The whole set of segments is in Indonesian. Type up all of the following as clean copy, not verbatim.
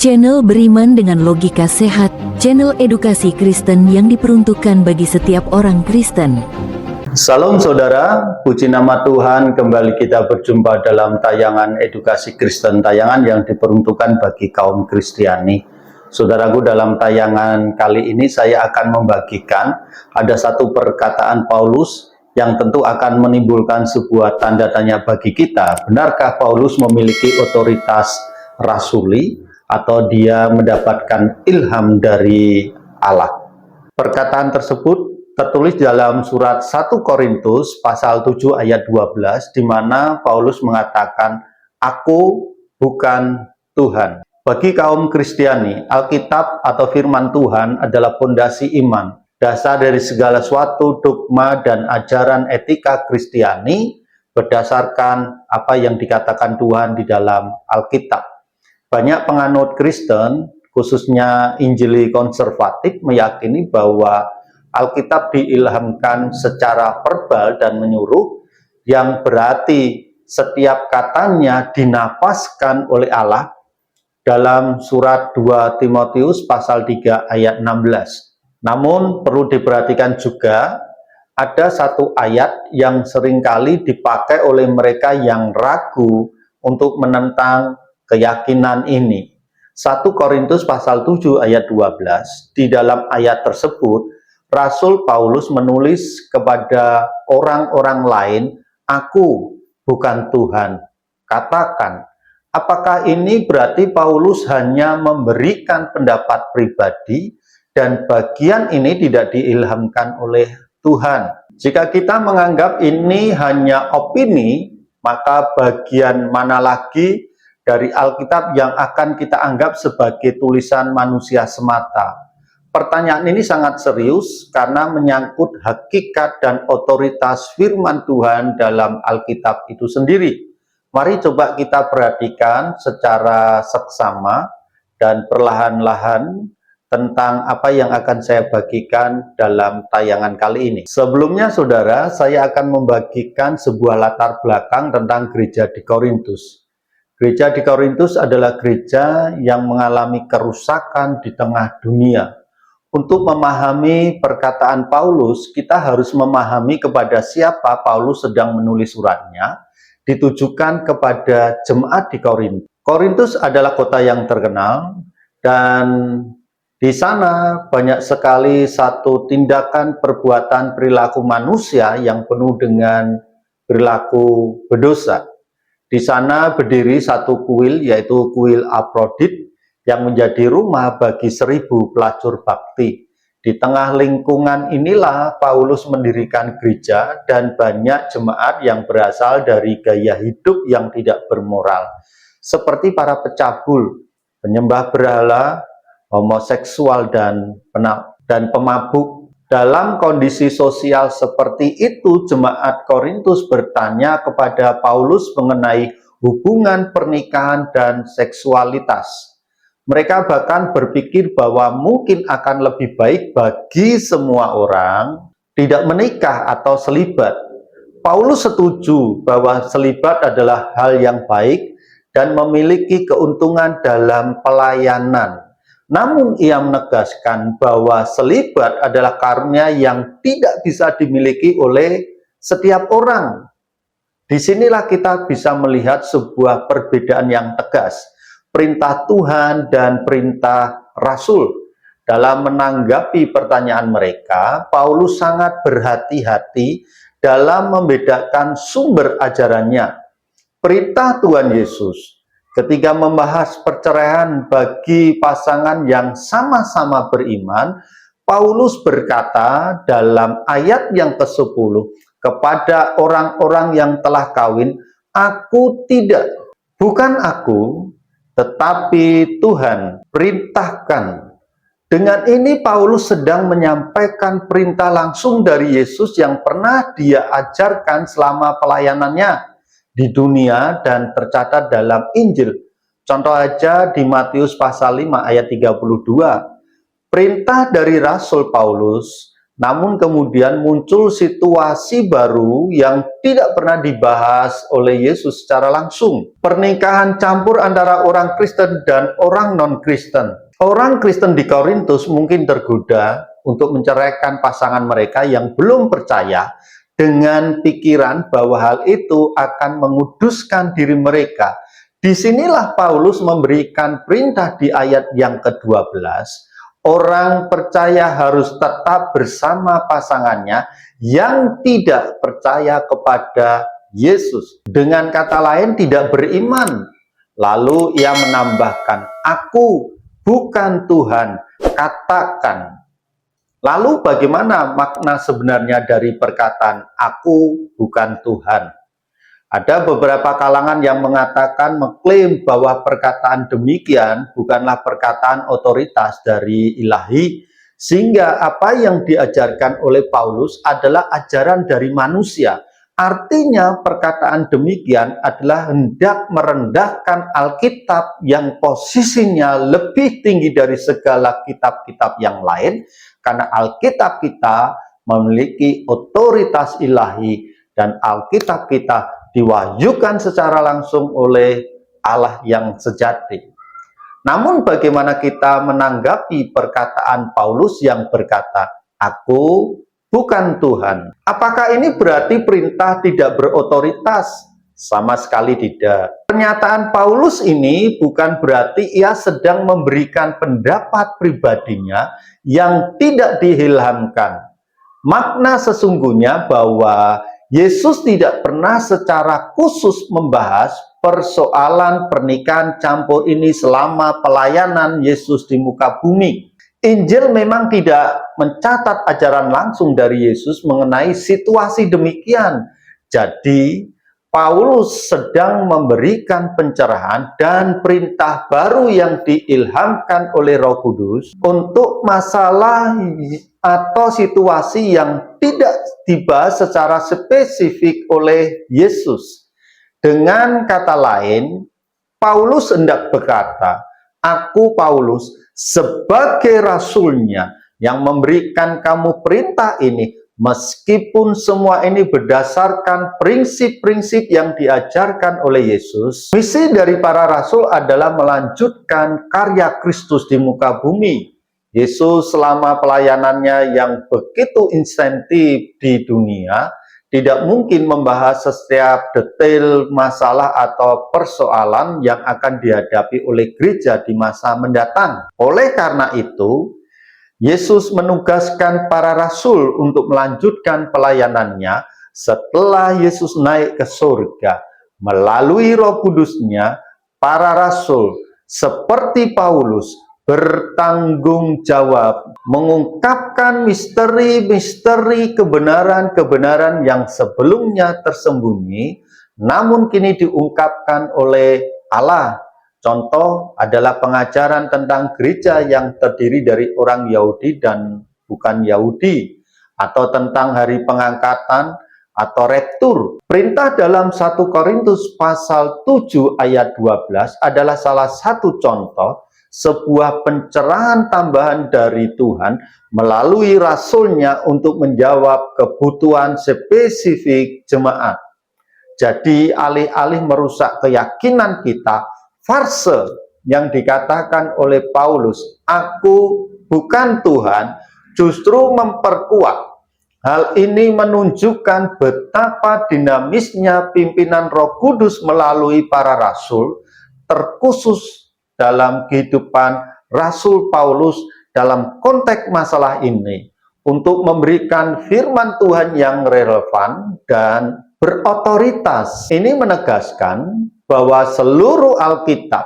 Channel beriman dengan logika sehat, channel edukasi Kristen yang diperuntukkan bagi setiap orang Kristen. Salam saudara, puji nama Tuhan, kembali kita berjumpa dalam tayangan edukasi Kristen, tayangan yang diperuntukkan bagi kaum Kristiani. Saudaraku, dalam tayangan kali ini saya akan membagikan ada satu perkataan Paulus yang tentu akan menimbulkan sebuah tanda tanya bagi kita. Benarkah Paulus memiliki otoritas rasuli atau dia mendapatkan ilham dari Allah? Perkataan tersebut tertulis dalam surat 1 Korintus pasal 7 ayat 12, di mana Paulus mengatakan, "Aku bukan Tuhan." Bagi kaum Kristiani, Alkitab atau firman Tuhan adalah pondasi iman, dasar dari segala suatu dogma dan ajaran etika Kristiani berdasarkan apa yang dikatakan Tuhan di dalam Alkitab. Banyak penganut Kristen, khususnya Injili konservatif, meyakini bahwa Alkitab diilhamkan secara verbal dan menyuruh, yang berarti setiap katanya dinapaskan oleh Allah dalam surat 2 Timotius pasal 3 ayat 16. Namun perlu diperhatikan juga, ada satu ayat yang seringkali dipakai oleh mereka yang ragu untuk menentang keyakinan ini. 1 Korintus pasal 7 ayat 12, di dalam ayat tersebut Rasul Paulus menulis kepada orang-orang lain, "Aku bukan Tuhan." Katakan, apakah ini berarti Paulus hanya memberikan pendapat pribadi dan bagian ini tidak diilhamkan oleh Tuhan? Jika kita menganggap ini hanya opini, maka bagian mana lagi dari Alkitab yang akan kita anggap sebagai tulisan manusia semata? Pertanyaan ini sangat serius karena menyangkut hakikat dan otoritas firman Tuhan dalam Alkitab itu sendiri. Mari coba kita perhatikan secara seksama dan perlahan-lahan tentang apa yang akan saya bagikan dalam tayangan kali ini. Sebelumnya saudara, saya akan membagikan sebuah latar belakang tentang gereja di Korintus. Gereja di Korintus adalah gereja yang mengalami kerusakan di tengah dunia. Untuk memahami perkataan Paulus, kita harus memahami kepada siapa Paulus sedang menulis suratnya, ditujukan kepada jemaat di Korintus. Korintus adalah kota yang terkenal, dan di sana banyak sekali satu tindakan perbuatan perilaku manusia yang penuh dengan perilaku berdosa. Di sana berdiri satu kuil, yaitu kuil Afrodit, yang menjadi rumah bagi 1000 pelacur bakti. Di tengah lingkungan inilah Paulus mendirikan gereja, dan banyak jemaat yang berasal dari gaya hidup yang tidak bermoral, seperti para pecabul, penyembah berhala, homoseksual, dan pemabuk. Dalam kondisi sosial seperti itu, jemaat Korintus bertanya kepada Paulus mengenai hubungan pernikahan dan seksualitas. Mereka bahkan berpikir bahwa mungkin akan lebih baik bagi semua orang tidak menikah atau selibat. Paulus setuju bahwa selibat adalah hal yang baik dan memiliki keuntungan dalam pelayanan. Namun ia menegaskan bahwa selibat adalah karunia yang tidak bisa dimiliki oleh setiap orang. Disinilah kita bisa melihat sebuah perbedaan yang tegas, perintah Tuhan dan perintah Rasul. Dalam menanggapi pertanyaan mereka, Paulus sangat berhati-hati dalam membedakan sumber ajarannya. Perintah Tuhan Yesus ketika membahas perceraian bagi pasangan yang sama-sama beriman, Paulus berkata dalam ayat yang ke-10, kepada orang-orang yang telah kawin, "Aku tidak, bukan aku, tetapi Tuhan perintahkan." Dengan ini Paulus sedang menyampaikan perintah langsung dari Yesus yang pernah dia ajarkan selama pelayanannya di dunia dan tercatat dalam Injil. Contoh aja di Matius pasal 5 ayat 32. Perintah dari Rasul Paulus Namun kemudian muncul situasi baru yang tidak pernah dibahas oleh Yesus secara langsung. Pernikahan campur antara orang Kristen dan orang non-Kristen. Orang Kristen di Korintus mungkin tergoda untuk menceraikan pasangan mereka yang belum percaya dengan pikiran bahwa hal itu akan menguduskan diri mereka. Disinilah Paulus memberikan perintah di ayat yang ke-12. Orang percaya harus tetap bersama pasangannya yang tidak percaya kepada Yesus. Dengan kata lain, tidak beriman. Lalu ia menambahkan, "Aku bukan Tuhan, katakan." Lalu bagaimana makna sebenarnya dari perkataan "aku bukan Tuhan"? Ada beberapa kalangan yang mengklaim bahwa perkataan demikian bukanlah perkataan otoritas dari ilahi, sehingga apa yang diajarkan oleh Paulus adalah ajaran dari manusia. Artinya perkataan demikian adalah hendak merendahkan Alkitab yang posisinya lebih tinggi dari segala kitab-kitab yang lain, karena Alkitab kita memiliki otoritas ilahi dan Alkitab kita diwahyukan secara langsung oleh Allah yang sejati. Namun bagaimana kita menanggapi perkataan Paulus yang berkata, "Aku bukan Tuhan"? Apakah ini berarti perintah tidak berotoritas? Sama sekali tidak. Pernyataan Paulus ini bukan berarti ia sedang memberikan pendapat pribadinya yang tidak diilhamkan. Makna sesungguhnya bahwa Yesus tidak pernah secara khusus membahas persoalan pernikahan campur ini selama pelayanan Yesus di muka bumi. Injil memang tidak mencatat ajaran langsung dari Yesus mengenai situasi demikian. Jadi, Paulus sedang memberikan pencerahan dan perintah baru yang diilhamkan oleh Roh Kudus untuk masalah atau situasi yang tidak dibahas secara spesifik oleh Yesus. Dengan kata lain, Paulus hendak berkata, "Aku Paulus sebagai rasulnya yang memberikan kamu perintah ini, meskipun semua ini berdasarkan prinsip-prinsip yang diajarkan oleh Yesus." Misi dari para rasul adalah melanjutkan karya Kristus di muka bumi. Yesus selama pelayanannya yang begitu intensif di dunia, tidak mungkin membahas setiap detail masalah atau persoalan yang akan dihadapi oleh gereja di masa mendatang. Oleh karena itu, Yesus menugaskan para rasul untuk melanjutkan pelayanannya setelah Yesus naik ke surga. Melalui Roh Kudusnya, para rasul seperti Paulus bertanggung jawab mengungkapkan misteri-misteri kebenaran-kebenaran yang sebelumnya tersembunyi, namun kini diungkapkan oleh Allah. Contoh adalah pengajaran tentang gereja yang terdiri dari orang Yahudi dan bukan Yahudi, atau tentang hari pengangkatan atau rektur. Perintah dalam 1 Korintus pasal 7 ayat 12 adalah salah satu contoh sebuah pencerahan tambahan dari Tuhan melalui rasulnya untuk menjawab kebutuhan spesifik jemaat. Jadi alih-alih merusak keyakinan kita, farse yang dikatakan oleh Paulus, "Aku bukan Tuhan," justru memperkuat. Hal ini menunjukkan betapa dinamisnya pimpinan Roh Kudus melalui para rasul, terkhusus dalam kehidupan Rasul Paulus dalam konteks masalah ini, untuk memberikan firman Tuhan yang relevan dan berotoritas. Ini menegaskan bahwa seluruh Alkitab,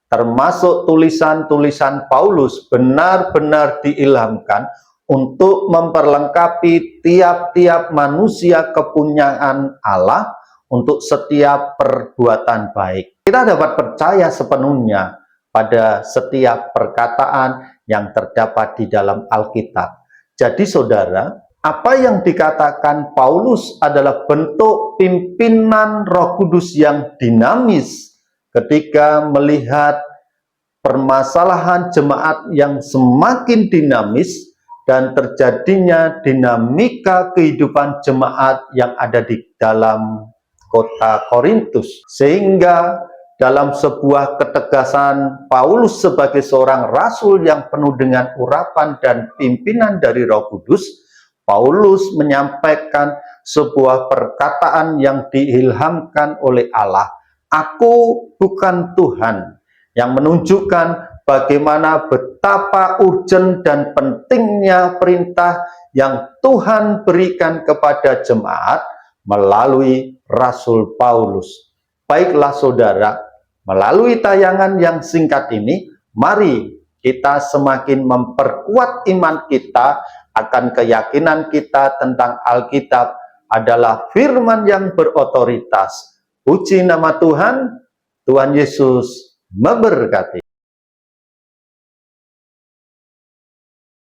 termasuk tulisan-tulisan Paulus, benar-benar diilhamkan untuk memperlengkapi tiap-tiap manusia kepunyaan Allah untuk setiap perbuatan baik. Kita dapat percaya sepenuhnya pada setiap perkataan yang terdapat di dalam Alkitab. Jadi saudara, apa yang dikatakan Paulus adalah bentuk pimpinan Roh Kudus yang dinamis ketika melihat permasalahan jemaat yang semakin dinamis dan terjadinya dinamika kehidupan jemaat yang ada di dalam kota Korintus. Sehingga dalam sebuah ketegasan Paulus sebagai seorang rasul yang penuh dengan urapan dan pimpinan dari Roh Kudus, Paulus menyampaikan sebuah perkataan yang diilhamkan oleh Allah. Aku bukan Tuhan, yang menunjukkan bagaimana betapa urgent dan pentingnya perintah yang Tuhan berikan kepada jemaat melalui Rasul Paulus. Baiklah saudara, melalui tayangan yang singkat ini, mari kita semakin memperkuat iman kita akan keyakinan kita tentang Alkitab adalah firman yang berotoritas. Puji nama Tuhan, Tuhan Yesus memberkati.